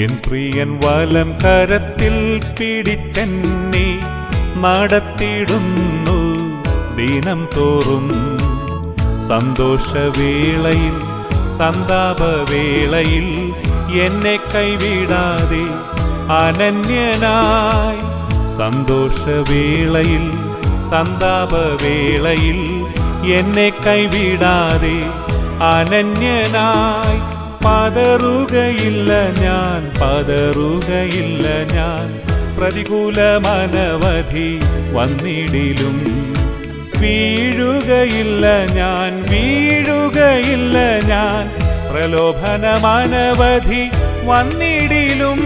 N പ്രിയൻ വലം കരത്തിൽ പിടിച്ചെന്നെ നടത്തിയിടുന്നു ദിനം തോറും. സന്തോഷവേളയിൽ സന്താപവേളയിൽ എന്നെ കൈവിടാതെ അനന്യനായി. സന്തോഷവേളയിൽ സന്താപവേളയിൽ എന്നെ കൈവിടാതെ അനന്യനായി. പതറുകയില്ല ഞാൻ, പതറുകയില്ല ഞാൻ, പ്രതികൂലമനവധി വന്നിടിലും. വീഴുകയില്ല ഞാൻ, വീഴുകയില്ല ഞാൻ, പ്രലോഭനമനവധി വന്നിടിലും.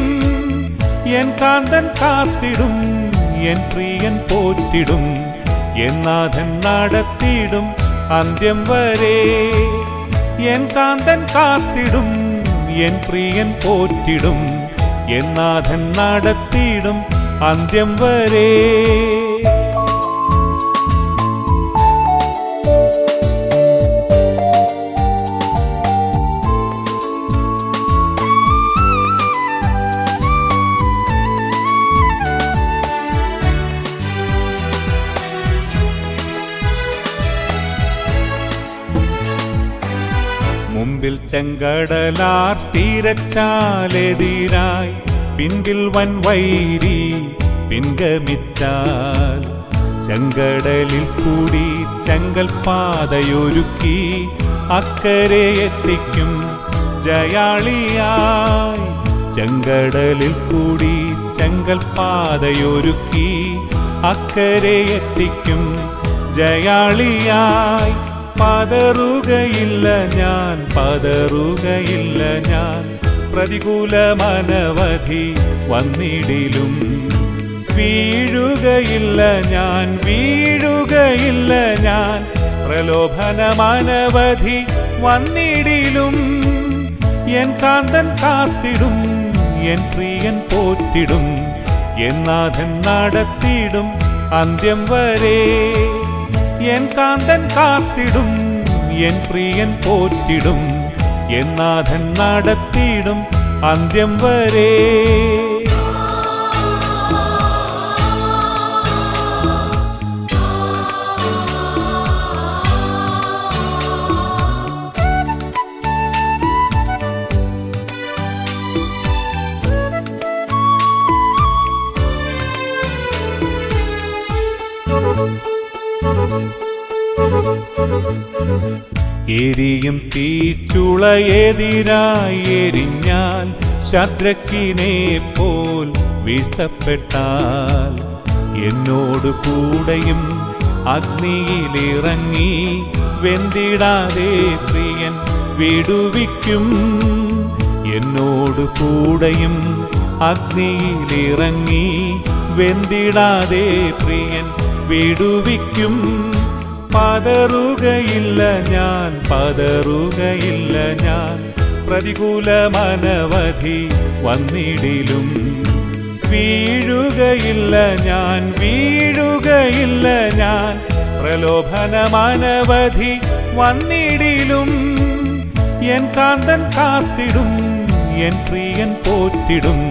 എൻ കാന്തൻ കാത്തിടും, എൻ പ്രിയൻ പോറ്റിടും, എൻ നാഥൻ നടത്തിയിടും അന്ത്യം വരെ. എൻ കാന്തൻ കാത്തിടും, എൻ പ്രിയൻ പോറ്റിടും, എൻ നാഥൻ നടത്തിയിടും അന്ത്യം വരെ. മുമ്പിൽ ചെങ്കടലാർ തിരച്ചാലെതിരായി, പിൻപിൽ വൻവൈരി പിൻഗമിച്ചാൽ. ചെങ്കടലിൽ കൂടി ചെങ്കൽ പാതയൊരുക്കി അക്കരെ എത്തിക്കും ജയാളിയായി. ചെങ്കടലിൽ കൂടി ചെങ്കൽ പാതയൊരുക്കി അക്കരെ എത്തിക്കും ജയാളിയായി. പതറുകയില്ല ഞാൻ, പതറുകയില്ല ഞാൻ, പ്രതികൂലമനവധി വന്നിടിലും. വീഴുകയില്ല ഞാൻ, വീഴുകയില്ല ഞാൻ, പ്രലോഭനമനവധി വന്നിടിലും. എൻ കാന്തൻ കാത്തിടും, എൻ പ്രിയൻ പോറ്റിടും, എൻ നാഥൻ നടത്തിയിടും അന്ത്യം വരെ. എൻ കാന്തൻ കാത്തിടും, എൻ പ്രിയൻ പോറ്റിടും, എൻ നാഥൻ നടത്തിയിടും അന്ത്യം വരെ. എരിയും തീച്ചുളയെതിരായി എരിഞ്ഞാൽ, ശദ്രക്കിനെ പോൽ വീഴ്ത്തപ്പെട്ടാൽ, എന്നോട് കൂടെയും അഗ്നിയിലിറങ്ങി വെന്തിടാതെ പ്രിയൻ വിടുവിക്കും. എന്നോട് കൂടെയും അഗ്നിയിലിറങ്ങി വെന്തിടാതെ പ്രിയൻ വിടുവിക്കും. പതറുകയില്ല ഞാൻ, പതറുകയില്ല ഞാൻ, പ്രതികൂലമനവധി വന്നിടിലും. വീഴുകയില്ല ഞാൻ, വീഴുകയില്ല ഞാൻ, പ്രലോഭനമനവധി വന്നിടിലും. എൻ കാന്തൻ കാത്തിടും, എൻ പ്രിയൻ പോറ്റിടും,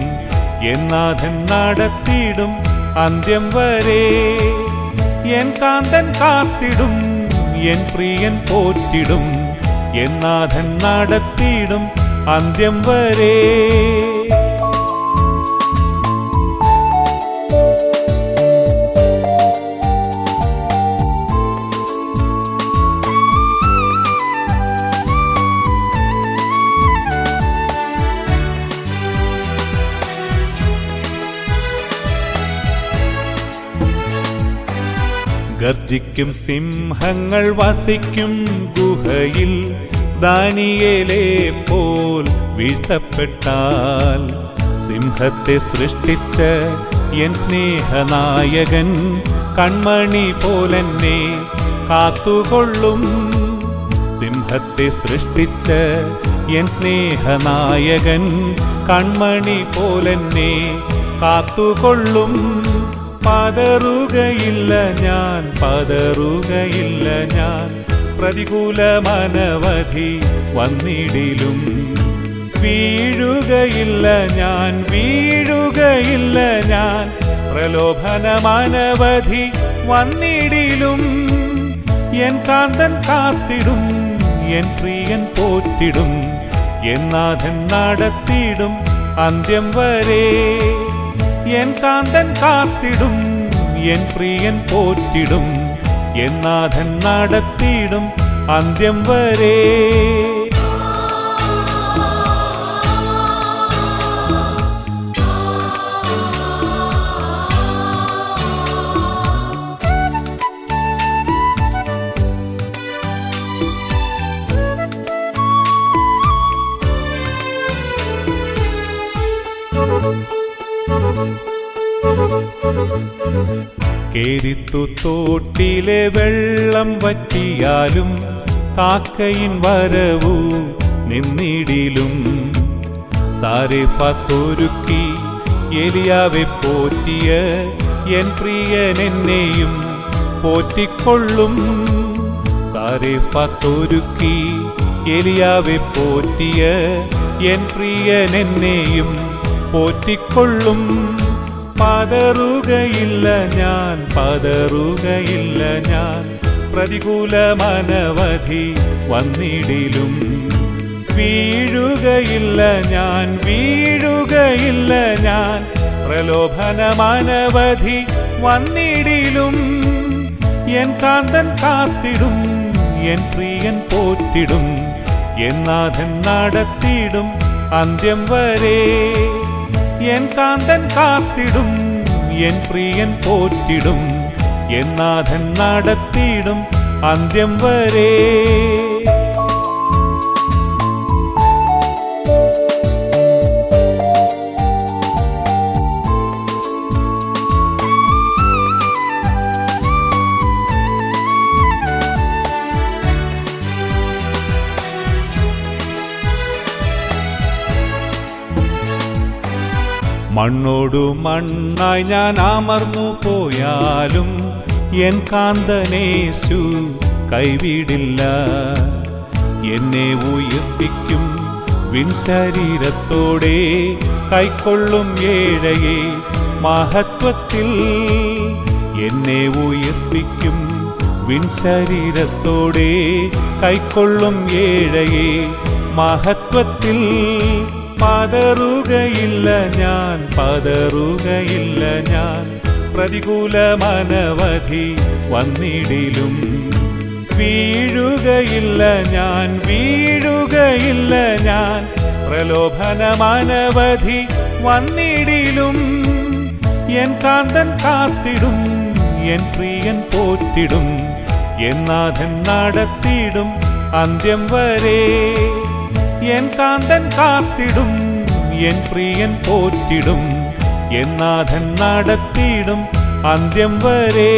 എൻ നാഥൻ നടത്തിയിടും അന്ത്യം വരെ. എൻ കാന്തൻ കാത്തിടും, എൻ പ്രിയൻ പോറ്റിടും, എൻ നാഥൻ നടത്തിയിടും അന്ത്യം വരെ. ഗർജിക്കും സിംഹങ്ങൾ വസിക്കും ഗുഹയിൽ, ദാനിയേലെ പോൽ വീഴ്ത്തപ്പെട്ടാൽ. സിംഹത്തെ സൃഷ്ടിച്ച എൻ സ്നേഹനായകൻ കൺമണി പോലെന്നെ കാത്തുകൊള്ളും. സിംഹത്തെ സൃഷ്ടിച്ച എൻ സ്നേഹനായകൻ കൺമണി പോലെന്നെ കാത്തുകൊള്ളും. പതറുകയില്ല ഞാൻ, പതറുകയില്ല ഞാൻ, പ്രതികൂലമനവധി വന്നിടിലും. വീഴുകയില്ല ഞാൻ, വീഴുകയില്ല ഞാൻ. പ്രലോഭനമനവധി വന്നിടിലും എൻ കാന്തൻ കാത്തിടും, എൻ പ്രിയൻ പോറ്റിടും, എന്നാഥൻ നടത്തിയിടും അന്ത്യം വരെ. എൻ കാന്തൻ കാത്തിടും, എൻ പ്രിയൻ പോറ്റിടും, എന്നാഥൻ നടത്തിയിടും അന്ത്യം വരെ. കേരിത്തു തോട്ടിലെ വെള്ളം വറ്റിയാലും കാക്കയിൻ വരവു നിന്നിടിലും സാരേഫാത്തൊരുക്കി എലിയാവെ പോറ്റിയ എൻ പ്രിയൻ എന്നെയും പോറ്റിക്കൊള്ളും. സാരേഫാത്തൊരുക്കി എലിയാവെ പോറ്റിയ എൻ പ്രിയൻ എന്നെയും പോറ്റിക്കൊള്ളും. പതറുകയില്ല ഞാൻ, പതറുകയില്ല ഞാൻ. പ്രതികൂലമനവധി വന്നിടിലും വീഴുകയില്ല ഞാൻ, വീഴുകയില്ല ഞാൻ. പ്രലോഭനമനവധി വന്നിടിലും എൻ കാന്തൻ കാത്തിടും, എൻ പ്രിയൻ പോറ്റിടും, എന്നാഥൻ നടത്തിയിടും അന്ത്യം വരെ. എൻ കാന്തൻ കാത്തിടും, എൻ പ്രിയൻ പോറ്റിടും, എന്നാഥൻ നടത്തിയിടും അന്ത്യം വരെ. മണ്ണോടു മണ്ണായി ഞാൻ അമർന്നു പോയാലും എൻ കാന്തനേശു കൈവിടില്ല. എന്നെ ഉയർപ്പിക്കും വിൻശരീരത്തോടെ, കൈക്കൊള്ളും ഏഴയെ മഹത്വത്തിൽ. എന്നെ ഉയർപ്പിക്കും വിൻശരീരത്തോടെ, കൈക്കൊള്ളും ഏഴയെ മഹത്വത്തിൽ. പതറുകയില്ല ഞാൻ, പതറുകയില്ല ഞാൻ. പ്രതികൂലമനവധി വന്നിടിലും വീഴുകയില്ല ഞാൻ, വീഴുകയില്ല ഞാൻ. പ്രലോഭനമനവധി വന്നിടിലും എൻ കാന്തൻ കാത്തിടും, എൻ പ്രിയൻ പോറ്റിടും, എന്നാഥൻ നടത്തിയിടും അന്ത്യം വരെ. എൻ കാന്തൻ കാത്തിടും, എൻ പ്രിയൻ പോറ്റിടും, എന്നാഥൻ നടത്തിയിടും അന്ത്യം വരെ.